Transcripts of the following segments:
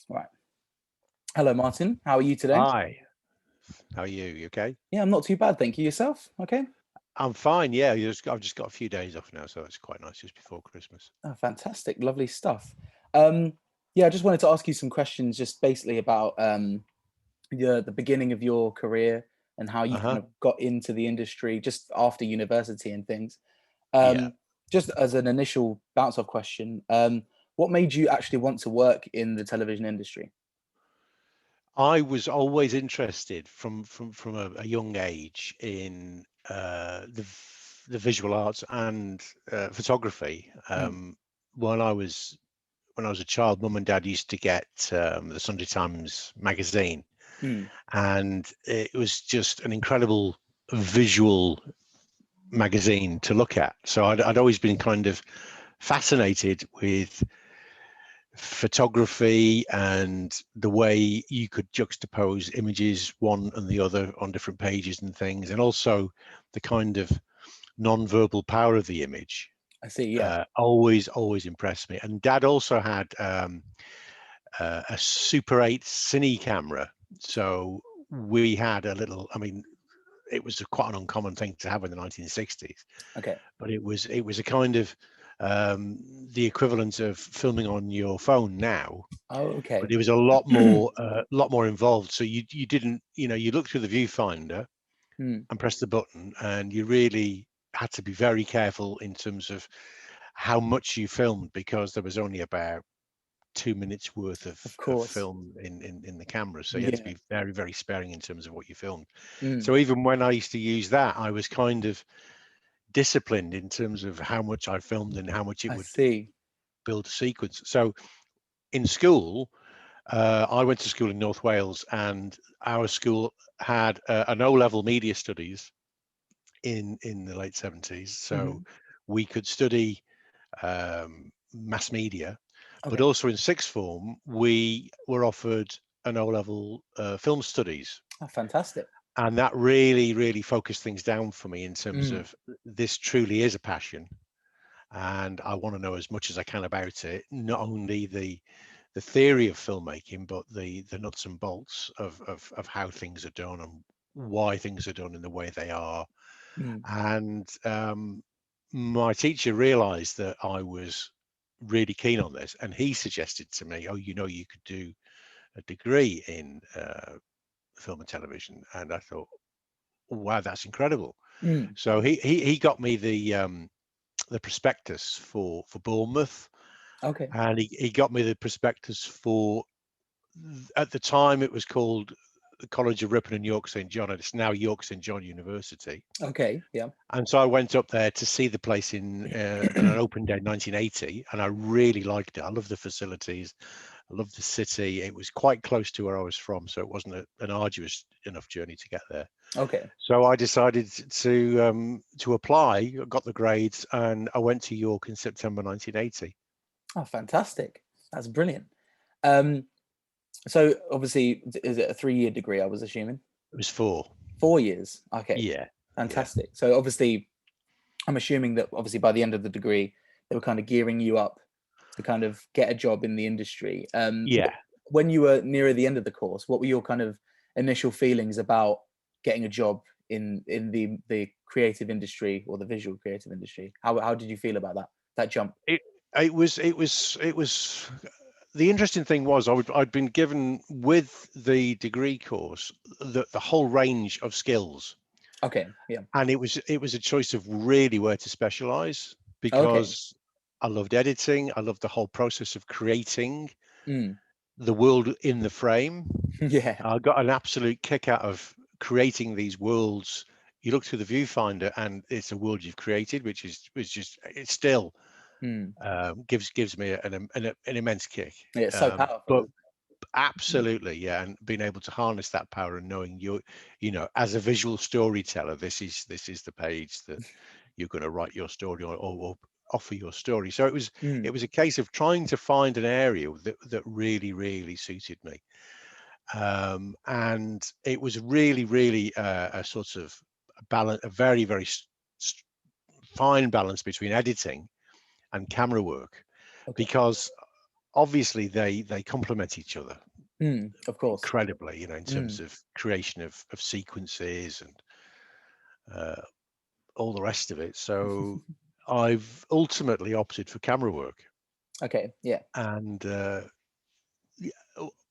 Right. Hello, Martin. How are you today? Hi, how are you? You okay? Yeah, I'm not too bad, thank you. Yourself? Okay. I'm fine. Yeah, I've just got a few days off now, so it's quite nice just before Christmas. Oh, fantastic. Lovely stuff. Um, yeah, I just wanted to ask you some questions just basically about the beginning of your career and how you kind Uh-huh. of got into the industry just after university and things. Yeah. Um, just as an initial bounce off question, what made you actually want to work in the television industry? I was always interested from a young age in the visual arts and photography. Mm, When I was a child, Mum and Dad used to get the Sunday Times magazine, mm, and it was just an incredible visual magazine to look at. So I'd always been kind of fascinated with photography and the way you could juxtapose images one and the other on different pages and things, and also the kind of non-verbal power of the image. I see. Yeah. Always impressed me. And Dad also had a Super 8 cine camera, so we had a little. I mean, it was quite an uncommon thing to have in the 1960s, Okay. but it was a kind of the equivalent of filming on your phone now, Oh, okay. but it was a lot more involved. So you didn't, you looked through the viewfinder Mm, and pressed the button, and you really had to be very careful in terms of how much you filmed, because there was only about 2 minutes worth of of course. film in the camera, so you had to Yeah. be very, very sparing in terms of what you filmed. Mm, So even when I used to use that, I was kind of disciplined in terms of how much I filmed and how much it I would see. build a sequence. So in school, I went to school in North Wales, and our school had an O-level media studies in the late 70s. So Mhm. we could study mass media, but Okay. also in sixth form, we were offered an O-level film studies. Oh, fantastic. And that really, really focused things down for me in terms Mm, of this truly is a passion, and I want to know as much as I can about it. Not only the theory of filmmaking, but the nuts and bolts of how things are done and why things are done in the way they are. mm. And my teacher realised that I was really keen on this, and he suggested to me, "Oh, you could do a degree in film and television." And I thought, wow, that's incredible. Mm. So he got me the prospectus for Bournemouth, Okay. and he got me the prospectus for, at the time it was called the College of Ripon and York St John, and it's now York St John University. Okay. Yeah. And so I went up there to see the place on an open day in 1980, and I really liked it. I love the facilities, I love the city. It was quite close to where I was from, so it wasn't an arduous enough journey to get there. Okay. So I decided to apply, got the grades, and I went to York in September 1980. Oh, fantastic. That's brilliant. Um, so obviously, is it a 3-year degree, I was assuming? It was 4. 4 years. Okay. Yeah, yeah, Fantastic. So obviously, I'm assuming that obviously by the end of the degree, they were kind of gearing you up to kind of get a job in the industry. yeah. When you were nearer the end of the course, what were your kind of initial feelings about getting a job in the creative industry or the visual creative industry? How did you feel about that jump? It it was the interesting thing was I'd been given with the degree course the whole range of skills, Okay, yeah. and it was a choice of really where to specialize, Okay. because I loved editing. I loved the whole process of creating Mm. the world in the frame. Yeah. I got an absolute kick out of creating these worlds. You look through the viewfinder, and it's a world you've created, which just it's still Mm. gives me an immense kick. Yeah, it's so powerful, But isn't it? absolutely, yeah, and being able to harness that power and knowing as a visual storyteller, this is the page that you're going to write your story, or offer your story. So it was Mm. it was a case of trying to find an area that really, really suited me. And it was really, really a sort of balance, a very, very fine balance between editing and camera work, Okay. because obviously they complement each other Of course. incredibly, in terms Mm. of creation of sequences and uh, all the rest of it. So I've ultimately opted for camera work Okay. Yeah. and yeah,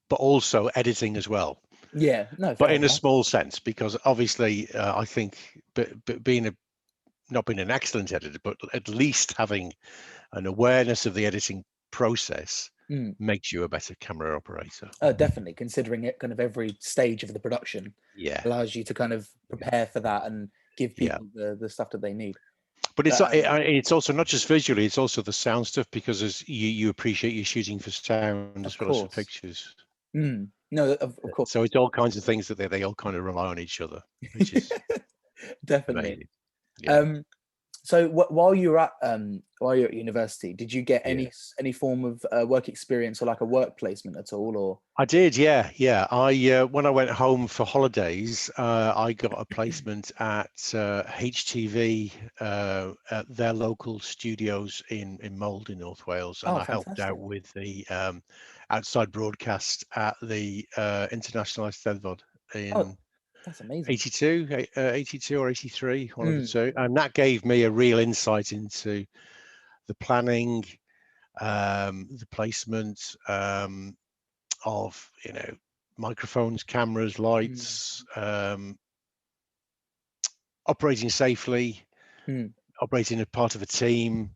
but also editing as well, Yeah. No, but fair in a enough. small sense, because obviously I think but being a not being an excellent editor, but at least having an awareness of the editing process Mm. makes you a better camera operator. Definitely, considering it kind of every stage of the production Yeah, allows you to kind of yeah, prepare for that and give yeah. people the stuff that they need. But But it's also not just visually; it's also the sound stuff, because as you appreciate you're shooting for sound of as well as for course, pictures. no, of course, So it's all kinds of things that they all kind of rely on each other, which is definitely. amazing. Yeah. Um, So while you're at university, did you get Yeah. any form of work experience or like a work placement at all? Or I did, yeah, yeah. I when I went home for holidays, I got a placement at HTV at their local studios in Mold in North Wales, and oh, I helped out fantastic! with the outside broadcast at the International Eisteddfod Oh, in that's amazing. 82, 82 or 83, one of the Mm, two, and that gave me a real insight into the planning, the placement. Of microphones, cameras, mm, lights, operating safely, mm, operating as part of a team,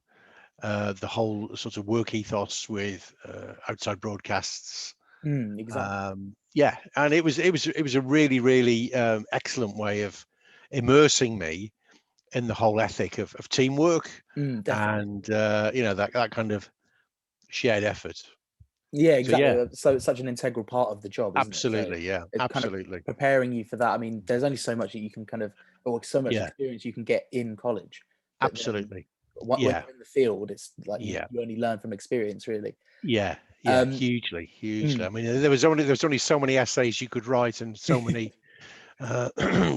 the whole sort of work ethos with outside broadcasts. exactly. Yeah, and it was a really excellent way of immersing me in the whole ethic of teamwork Definitely. and that kind of shared effort. Yeah, So exactly. yeah, So it's such an integral part of the job, isn't it? So absolutely, yeah, it's kind of absolutely, preparing you for that. I mean, there's only so much that you can kind of, or so much yeah, experience you can get in college, but then absolutely, when yeah. you're in the field, it's like Yeah, you only learn from experience, really. yeah, yeah, Um, hugely, hugely. mm, I mean, there was only so many essays you could write and so many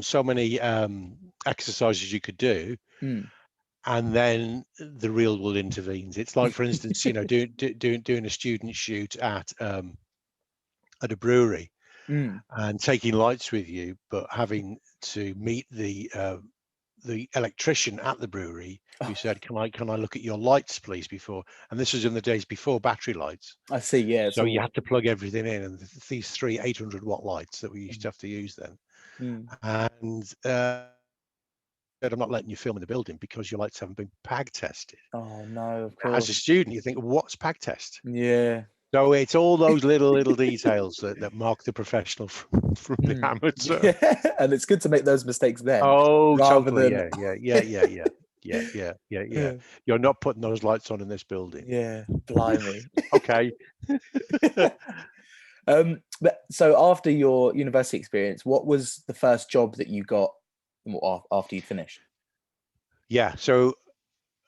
so many exercises you could do, mm. and then the real world intervenes. It's like, for instance, doing a student shoot at a brewery Mm. and taking lights with you, but having to meet the electrician at the brewery who Oh, said, can I look at your lights, please, before? And this was in the days before battery lights. I see. Yeah, it's So you all. had to plug everything in, and these three 800-watt lights that we used Mm, to have to use then. mm. And said, I'm not letting you film in the building because your lights haven't been PAG tested. Oh no, of As a course. student, you think, what's PAG test? Yeah. So it's all those little details that mark the professional from the Mm. amateur. Yeah, and it's good to make those mistakes then, Oh, rather totally. than Yeah, yeah, yeah, yeah, yeah. Yeah, yeah, yeah, yeah. yeah, You're not putting those lights on in this building. yeah, blimey. Okay. But so after your university experience, what was the first job that you got after you'd finished? Yeah. So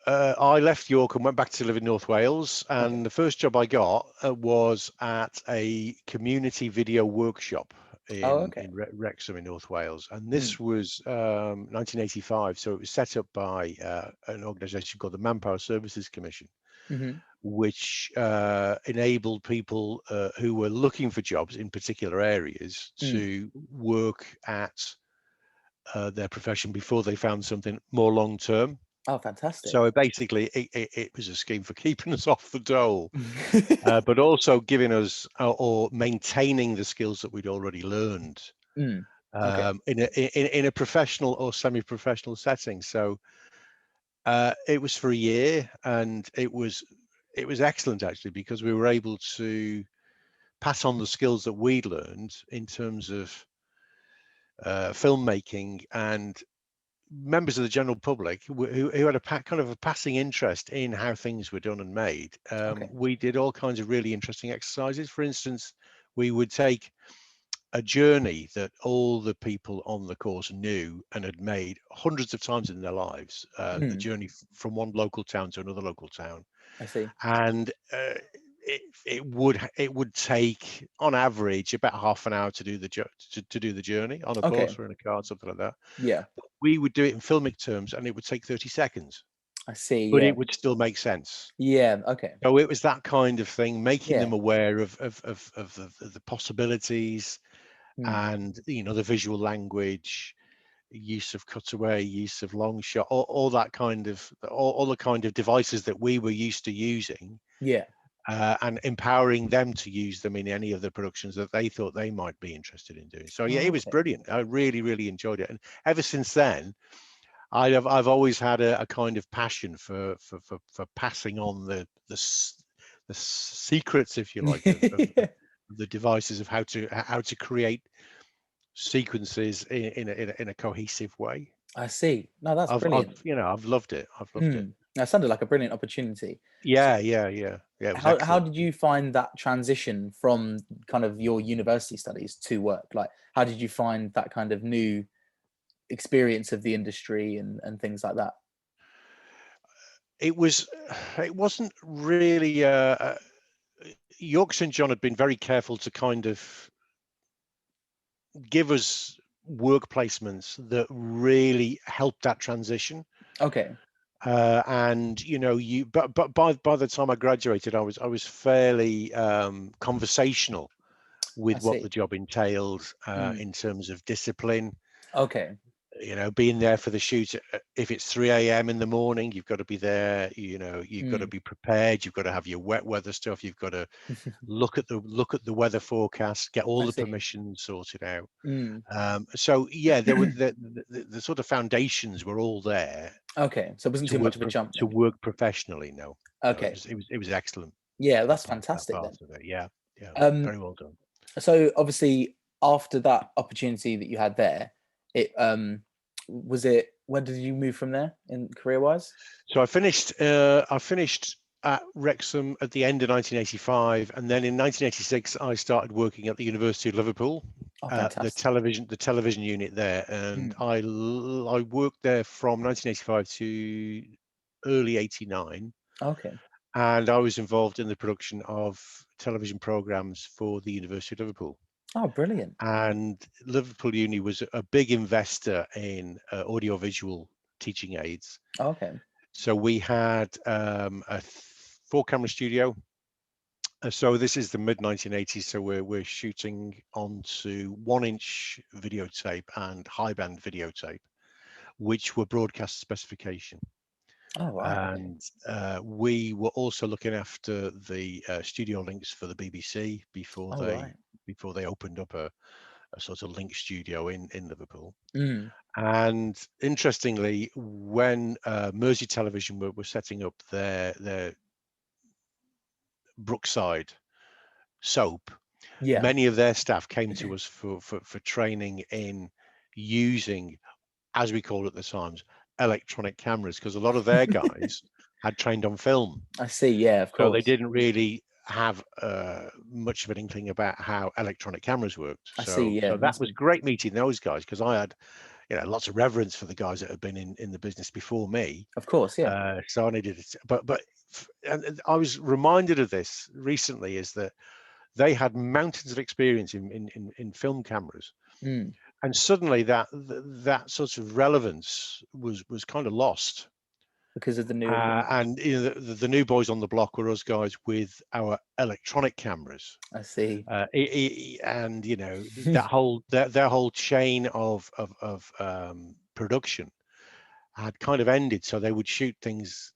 I left York and went back to live in North Wales. Okay. And the first job I got was at a community video workshop Oh, in okay. Wrexham in North Wales. And Mm, this was 1985. So it was set up by an organisation called the Manpower Services Commission, mhm, which enabled people who were looking for jobs in particular areas mm. to work at their profession before they found something more long term. Oh, fantastic. So basically, it was a scheme for keeping us off the dole, but also giving us or maintaining the skills that we'd already learned Mm, okay. in a professional or semi-professional setting. So it was for a year, and it was excellent actually, because we were able to pass on the skills that we'd learned in terms of filmmaking, and members of the general public who had a kind of a passing interest in how things were done and made. Okay. We did all kinds of really interesting exercises. For instance, we would take a journey that all the people on the course knew and had made hundreds of times in their lives, the Mm, journey from one local town to another local town, I see. and it would take on average about half an hour to do to do the journey on a bus Okay. or in a car, something like that. Yeah. We would do it in filmic terms, and it would take 30 seconds. I see. but Yeah. it would still make sense. Yeah. Okay. So it was that kind of thing, making Yeah. them aware of the possibilities, Mm. and the visual language, use of cutaway, use of long shot, all that kind of all the kind of devices that we were used to using, Yeah. and empowering them to use them in any of the productions that they thought they might be interested in doing. So yeah, Oh, it was okay. brilliant. I really, really enjoyed it, and ever since then, I've always had a kind of passion for passing on the secrets, if you like, of the devices, of how to create sequences in a cohesive way. I see. No, that's brilliant. I've loved it. I've loved it. Mm. That sounded like a brilliant opportunity. So Yeah. It was how excellent. did you find that transition from kind of your university studies to work? Like, how did you find that kind of new experience of the industry and things like that? It was. It wasn't really. York St John had been very careful to kind of give us work placements that really helped that transition. Okay, And but by the time I graduated, I was fairly conversational I with what the see. job entailed, Mm. in terms of discipline. Okay. Being there for the shoot. If it's 3 a.m. in the morning, you've got to be there. You've got to Mm. be prepared. You've got to have your wet weather stuff. You've got to look at the weather forecast, get all I the see. permissions sorted out. Mm. So yeah, there were the sort of foundations were all there Okay, so it wasn't to too much of a jump to then. work professionally. No, no, it Okay. was it was it was excellent. Yeah, That that's fantastic part then. of it. Yeah, yeah, Um, very well done. so obviously after that opportunity that you had there, it was it when did you move from there in career wise? So I finished at Wrexham at the end of 1985, and then in 1986 I started working at the University of Liverpool, Oh, the fantastic. television unit there, and Mm. I worked there from 1985 to early '89, Okay. and I was involved in the production of television programs for the University of Liverpool. Oh, brilliant. And Liverpool Uni was a big investor in audiovisual teaching aids. Okay. So we had a four-camera studio. So this is the mid 1980s. So we're shooting onto 1-inch videotape and high band videotape, which were broadcast specification. Oh, right. Okay. And we were also looking after the studio links for the BBC Oh, right. before they opened up a sort of link studio in Liverpool. Mm. And interestingly, when Mersey Television were setting up their Brookside soap, Yeah. many of their staff came to us for training in using, as we called it at the times, electronic cameras, because a lot of their guys had trained on film. I see. Yeah, of So they course. didn't really have much of an inkling about how electronic cameras worked. I see. So Yeah, that must was have. great meeting those guys, because I had lots of reverence for the guys that had been in the business before me. Of course. Yeah. So I needed it, but and I was reminded of this recently, is that they had mountains of experience in film cameras, Mm. and suddenly that sort of relevance was kind of lost. Because of the new advances. And the new boys on the block were us guys with our electronic cameras. I see. And that whole their whole chain of production had kind of ended. So they would shoot things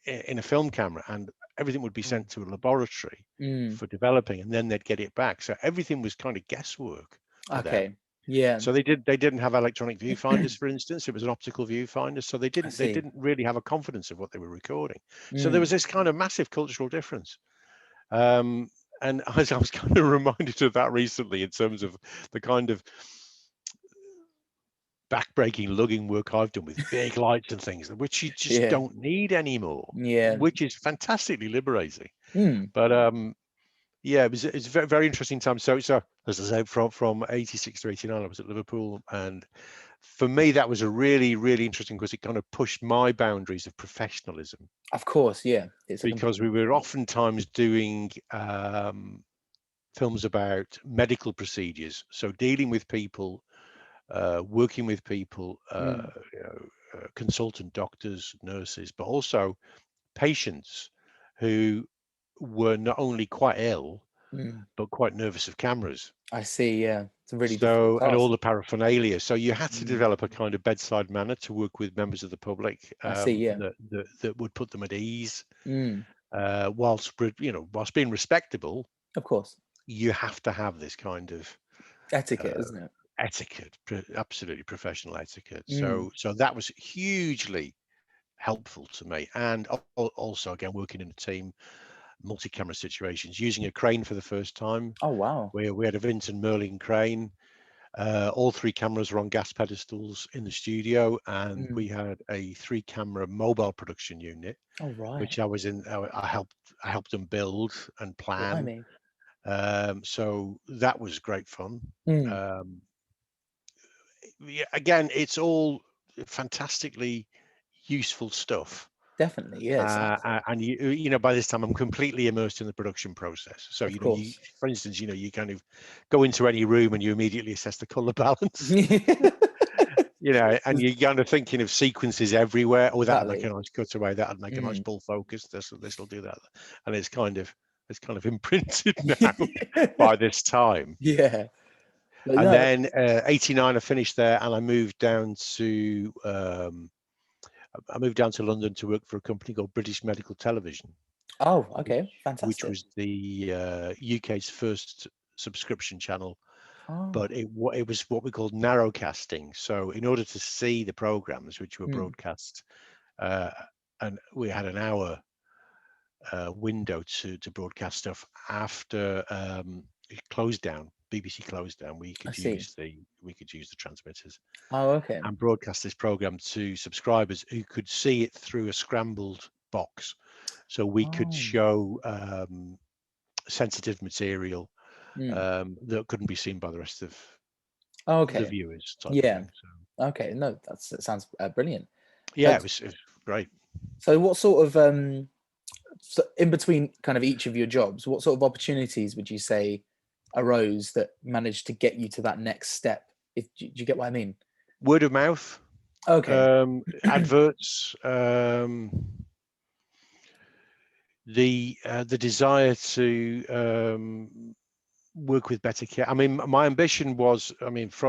in a film camera, and everything would be Mm. sent to a laboratory Mm. for developing, and then they'd get it back. So everything was kind of guesswork for them. Okay. Yeah. So they didn't have electronic viewfinders, for instance. It was an optical viewfinder, so I they see. didn't really have a confidence of what they were recording. So there was Mm. this kind of massive cultural difference. Um, and I was kind of reminded of that recently, in terms of the kind of backbreaking lugging work I've done with big lights and things, which you just Yeah. don't need anymore, Yeah. which is fantastically liberating. Mm. But yeah, it's a very, very interesting time. So as I say, from 86 to 89, I was at Liverpool, and for me that was a really, really interesting, because it kind of pushed my boundaries of professionalism, Of course. Yeah. It's a because completely we were different role. oftentimes doing films about medical procedures, so dealing with people, working with people, Mm. consultant doctors, nurses, but also patients who were not only quite ill Mm. but quite nervous of cameras. I see. Yeah, it's a really difficult So, and all task. the paraphernalia. So you had to Mm. develop a kind of bedside manner to work with members of the public, I see. Yeah. that would put them at ease, Mm. whilst being respectable. Of course, You have to have this kind of etiquette, uh, isn't it? etiquette, absolutely professional etiquette. Mm. So that was hugely helpful to me. And also, again, working in a team, multi-camera situations, using a crane for the first time. Oh wow. We had a Vinton Merlin crane. All three cameras were on gas pedestals in the studio, and Mm. we had a 3-camera mobile production unit, Oh right. which I was in. I helped them build and plan. Blimey. So that was great fun. Mm. Um, yeah, again, it's all fantastically useful stuff. Definitely. Yeah. It sounds like. And by this time I'm completely immersed in the production process. So, Of you, course. for instance, you kind of go into any room and you immediately assess the color balance, and you're kind of thinking of sequences everywhere. Oh, that'd make a Exactly. nice cutaway. That'd make a nice Mm. full focus. This will do that. And it's kind of imprinted now by this time. Yeah. But And no. then 89, I finished there, and I moved down to London to work for a company called British Medical Television, Oh, which okay. which Fantastic. was the UK's first subscription channel. Oh. But it was what we called narrowcasting. So in order to see the programs which were Mm. broadcast, uh, and we had an hour window to broadcast stuff after it closed down. BBC closed down. I see. We could use the transmitters Oh, okay. and broadcast this program to subscribers who could see it through a scrambled box. So we could Oh. show sensitive material Mm. that couldn't be seen by the rest of Oh, the okay. viewers, type of Yeah. thing. So Okay. No, that sounds brilliant. yeah, So, it was great. so what sort of so in between kind of each of your jobs, what sort of opportunities would you say arose that managed to get you to that next step? If do you get what I mean? Word of mouth, Okay. adverts, the desire to work with better care. I mean, my ambition was,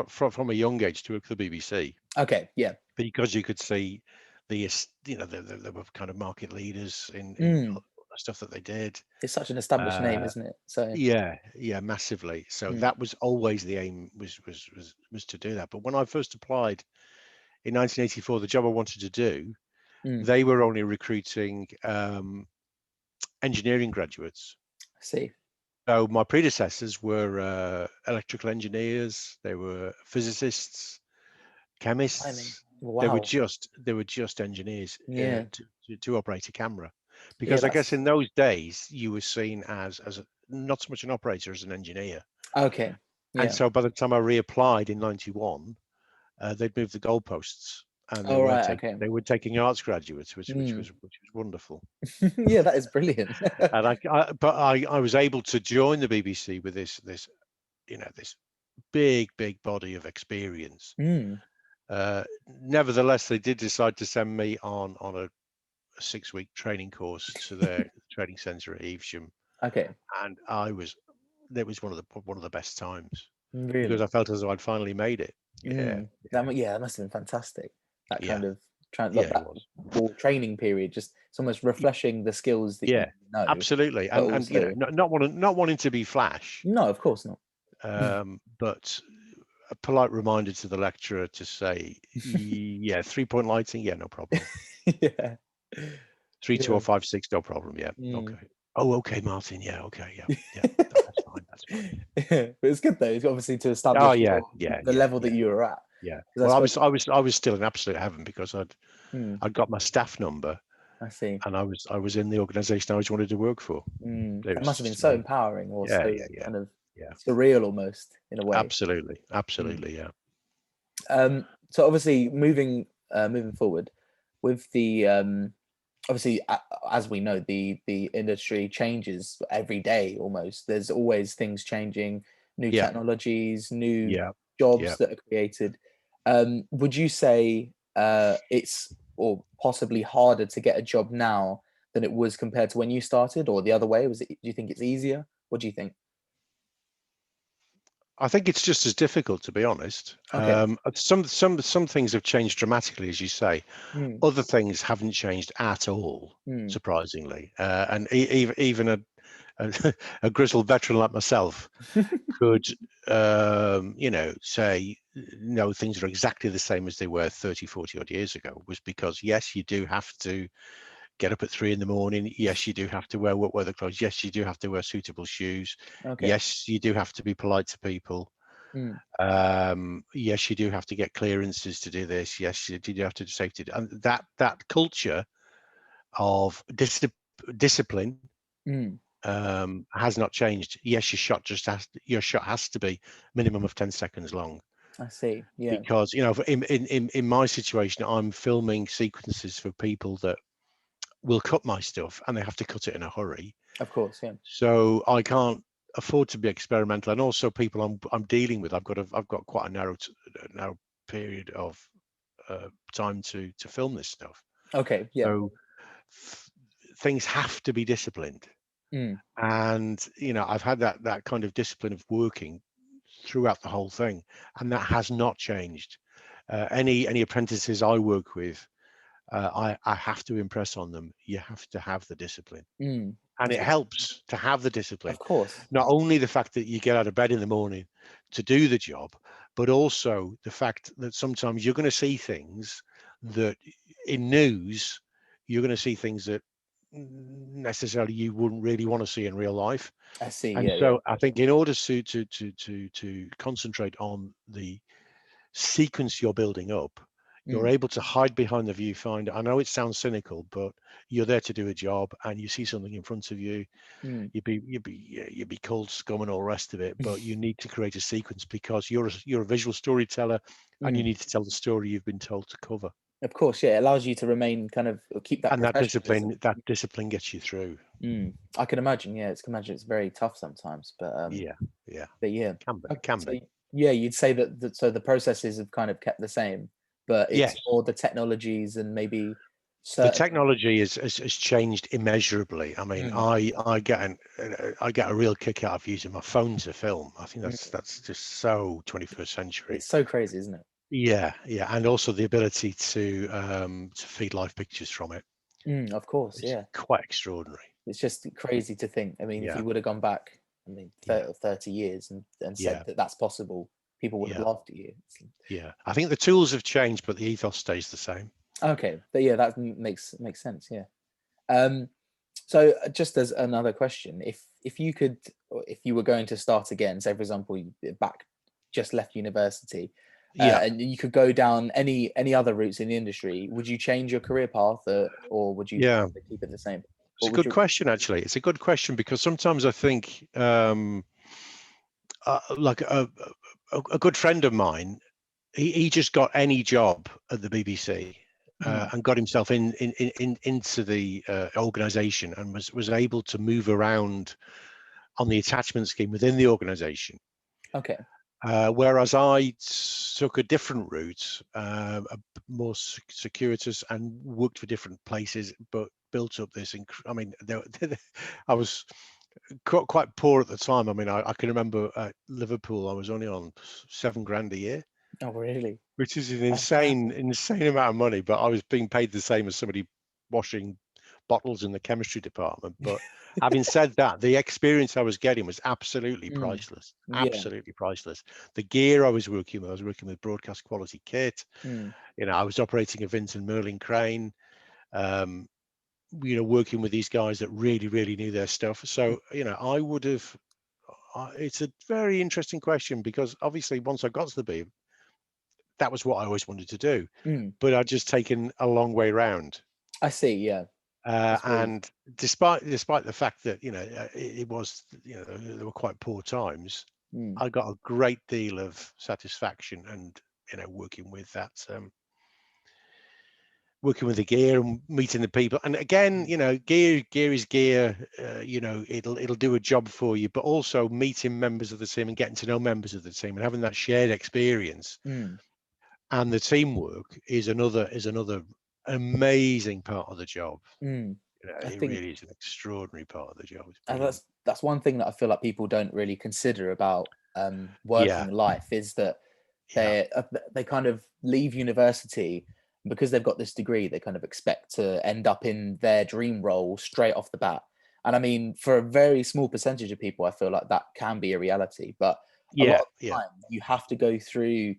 from a young age, to work for the BBC, Okay. Yeah. because you could see they were kind of market leaders in Mm. stuff that they did. It's such an established name, Uh, isn't it? So. yeah, massively. So Mm. that was always the aim, was to do that. But when I first applied in 1984, the job I wanted to do, Mm. they were only recruiting engineering graduates. I see. So my predecessors were electrical engineers, they were physicists, I mean, chemists. wow. They were just engineers Yeah. to operate a camera, Yeah. because I guess That's in those days you were seen as not so much an operator as an engineer. okay. And Yeah. so by the time I reapplied in '91, they'd moved the goalposts, and All right. Okay. they were taking arts graduates, Mm. which was wonderful. Yeah, that is brilliant. And I was able to join the BBC with this big body of experience. Mm. Nevertheless, they did decide to send me on a 6-week training course to their training centre at Evesham, Okay. and that was one of the best times, because Really. I felt as though I'd finally made it. Yeah, Mm. Yeah, that must have been fantastic. That yeah, kind of yeah, like it that was. whole training period, just it's almost Y- refreshing the skills that you Yeah, know, absolutely, but and also not wanting to be flash, no, of course not. but a polite reminder to the lecturer to say, yeah, 3-point lighting, yeah, no problem. Yeah. 3, 2, or Yeah. 5, 6, no problem. Yeah, Mm. okay. Oh, okay, Martin. Yeah, okay, yeah. That's fine. That's fine. But it's good though, it's obviously to Oh, establish yeah, yeah, the yeah, level that yeah, you were at. yeah. 'Cause I Well, suppose I was still in absolute heaven, because mm, I'd got my staff number, I see. and I was in the organisation I always wanted to work for. Mm. It That was must have been just so amazing. empowering or Yeah, so yeah, yeah, kind of yeah. surreal almost in a way. Absolutely, Mm. absolutely, yeah, So obviously moving forward with the obviously as we know the industry changes every day almost. There's always things changing, new yeah, technologies, new yeah, jobs yeah. that are created. Would you say it's or possibly harder to get a job now than it was compared to when you started, or the other way? Do you think it's easier? What do you think? I think it's just as difficult, to be honest. Okay. Some things have changed dramatically, as you say. Mm, Other things haven't changed at all, mm, surprisingly. And even a, a grizzled veteran like myself could, say, no, things are exactly the same as they were 30, 40 odd years ago, was because, yes, you do have to get up at 3 in the morning. Yes, you do have to wear wet weather clothes. Yes, you do have to wear suitable shoes. okay. Yes, you do have to be polite to people. Mm, Yes, you do have to get clearances to do this. Yes, you do have to do safety. And that culture of discipline mm, has not changed. Yes, your shot has to be minimum of 10 seconds long, I see. Yeah. because in my situation, I'm filming sequences for people that will cut my stuff, and they have to cut it in a hurry. Of course. Yeah. So I can't afford to be experimental. And also, people I'm dealing with, I've got quite a narrow period of time to film this stuff. Okay. Yeah. So things have to be disciplined. Mm, And I've had that kind of discipline of working throughout the whole thing, and that has not changed. Any apprentices I work with, I have to impress on them. You have to have the discipline, mm. and That's it good. helps to have the discipline. Of course. Not only the fact that you get out of bed in the morning to do the job, but also the fact that sometimes you're going to see things that in news, you're going to see things that necessarily you wouldn't really want to see in real life. I see. And Yeah. Yeah. so I think in order to concentrate on the sequence you're building up, you're Mm, able to hide behind the viewfinder. I know it sounds cynical, but you're there to do a job, and you see something in front of you. mm, You'd be called scum and all the rest of it, but you need to create a sequence because you're a visual storyteller, and you mm. need to tell the story you've been told to cover. Of course. Yeah. It allows you to remain kind of or keep that And that professionalism. discipline gets you through. Mm. I can imagine. Yeah. It's can imagine it's very tough sometimes, Yeah, yeah, but yeah. it can So be. yeah, you'd say that so the processes have kind of kept the same, but it's Yes. more the technologies and maybe The certain. technology has changed immeasurably. I mean, Mm, I get a real kick out of using my phone to film. I think mm. that's just so 21st century. It's so crazy, isn't it? Yeah, yeah, and also the ability to feed live pictures from it. Mm, of course, It's yeah. quite extraordinary. It's just crazy to think. I mean, if Yeah, you would have gone back, I mean, yeah, 30 years and said yeah, that that's possible, people would have yeah, laughed at you. yeah. I think the tools have changed, but the ethos stays the same. Okay, but yeah, that makes sense. Yeah. Um, so just as another question, if you could, or if you were going to start again, say for example, you back just left university, Yeah, and you could go down any other routes in the industry, would you change your career path, or would you yeah. keep it the same? It's What a would good you? question, actually. It's a good question because sometimes I think, like a good friend of mine, he just got any job at the BBC, Mm, and got himself into the organisation, and was able to move around on the attachment scheme within the organisation. okay. Whereas I took a different route, more circuitous, and worked for different places, but built up this. I mean, I was quite poor at the time. I mean, I can remember at Liverpool, I was only on 7 grand a year, Oh, really? which is an That's bad. insane amount of money. But I was being paid the same as somebody washing bottles in the chemistry department. But having said that, the experience I was getting was absolutely Mm, priceless. yeah. Absolutely priceless. The gear I was working with broadcast quality kit. Mm, I was operating a Vinton Merlin crane. Um, working with these guys that really, really knew their stuff. mm, So, I would have. It's a very interesting question because obviously, once I got to the beam, that was what I always wanted to do, mm. but I'd just taken a long way round. I see. Yeah, I suppose. And despite the fact that it was there were quite poor times, Mm, I got a great deal of satisfaction, and working with the gear and meeting the people. And again, mm, gear is gear. It'll do a job for you, but also meeting members of the team and getting to know members of the team and having that shared experience mm. and the teamwork is another amazing part of the job. Mm. I It think really is an extraordinary part of the job. It's brilliant. that's one thing that I feel like people don't really consider about Yeah, working life is that yeah, they kind of leave university because they've got this degree. They kind of expect to end up in their dream role straight off the bat. And I mean, for a very small percentage of people, I feel like that can be a reality. But a lot yeah, of the yeah, time, you have to go through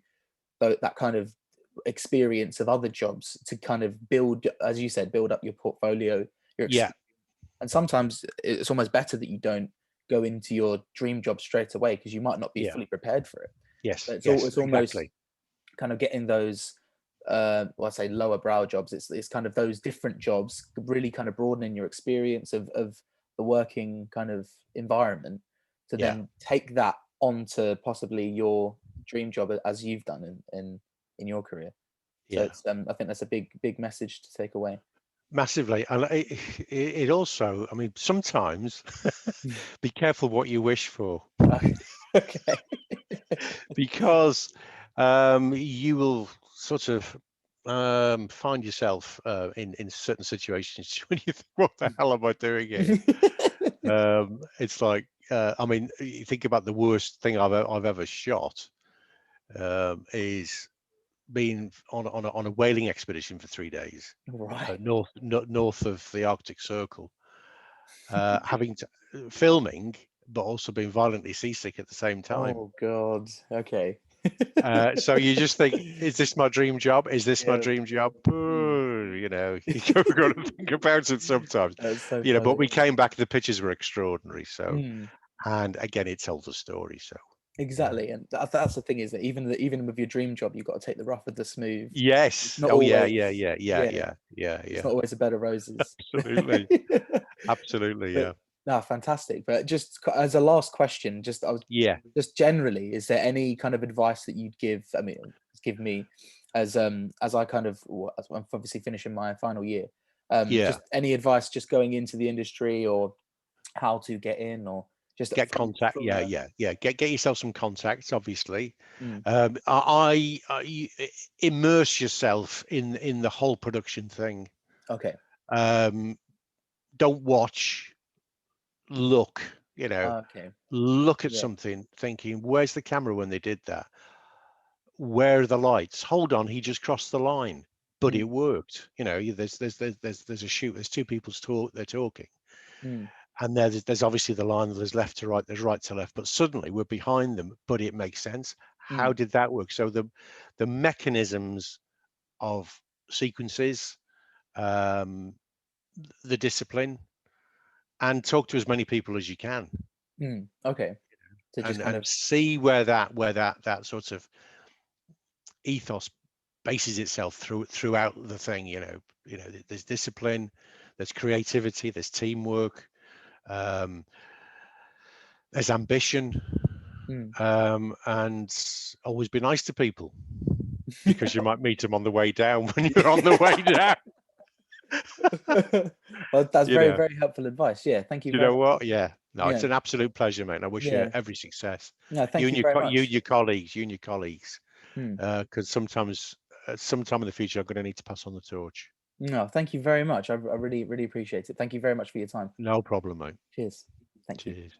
that kind of experience of other jobs to kind of build, as you said, build up your portfolio, your yeah, experience. And sometimes it's almost better that you don't go into your dream job straight away because you might not be yeah. fully prepared for it. So Yes, yes, it's almost exactly. kind of getting those well, I say lower brow jobs. It's kind of those different jobs, really kind of broadening your experience of the working kind of environment to Yeah, then take that onto possibly your dream job as you've done in your career. So yeah. it's I think that's a big message to take away. Massively. And it also, I mean, sometimes be careful what you wish for, Okay. because you will sort of find yourself in certain situations when you think, what the hell am I doing here? It's like, I mean, you think about the worst thing I've ever shot, is being on a whaling expedition for 3 days, Right. north of the Arctic Circle, having to filming, but also being violently seasick at the same time. Oh God. Okay. So you just think, is this my dream job? Is this my Yeah. dream job? Mm. You know, you got to think about it sometimes. That's so But funny. we came back, the pictures were extraordinary. So, Mm. and again, it tells a story. So, yeah. Exactly, and that's the thing is that even with your dream job, you've got to take the rough with the smooth. It's Yes. not Oh, yeah, always, yeah, yeah, yeah, yeah, yeah, yeah, it's yeah. not always a bed of roses. Absolutely. Absolutely. But Yeah. no, fantastic. But just as a last question, just Yeah. just generally, is there any kind of advice that you'd give? I mean, give me as I kind of as I'm obviously finishing my final year. Yeah. Just any advice, just going into the industry or how to get in, or just Get contact. from Yeah, yeah, yeah. Get yourself some contacts, obviously. mm, Immerse yourself in the whole production thing. okay, Um, don't watch, look, okay, look at yeah, something thinking, where's the camera when they did that? Where are the lights? Hold on, he just crossed the line, but it mm, worked. There's a shoot, there's two people they're talking. mm, And there's obviously the line, there's left to right, there's right to left, but suddenly we're behind them, but it makes sense. How mm, did that work? So the mechanisms of sequences, um, the discipline, and talk to as many people as you can, okay. To just kind and of see where that sort of ethos bases itself throughout the thing. There's discipline, there's creativity, there's teamwork, um, there's ambition, mm. and always be nice to people, because you might meet them on the way down when you're on the way down. Well, that's You very, know, very helpful advice. Yeah, thank you you very know much. what? Yeah, no, it's Yeah, an absolute pleasure, mate. And I wish you yeah. every success. No, You thank and you your very you and much. your colleagues, Mm. because sometimes, at some time in the future, I'm going to need to pass on the torch. No, thank you very much. I really, really appreciate it. Thank you very much for your time. No problem, mate. Cheers. Thank you. Cheers.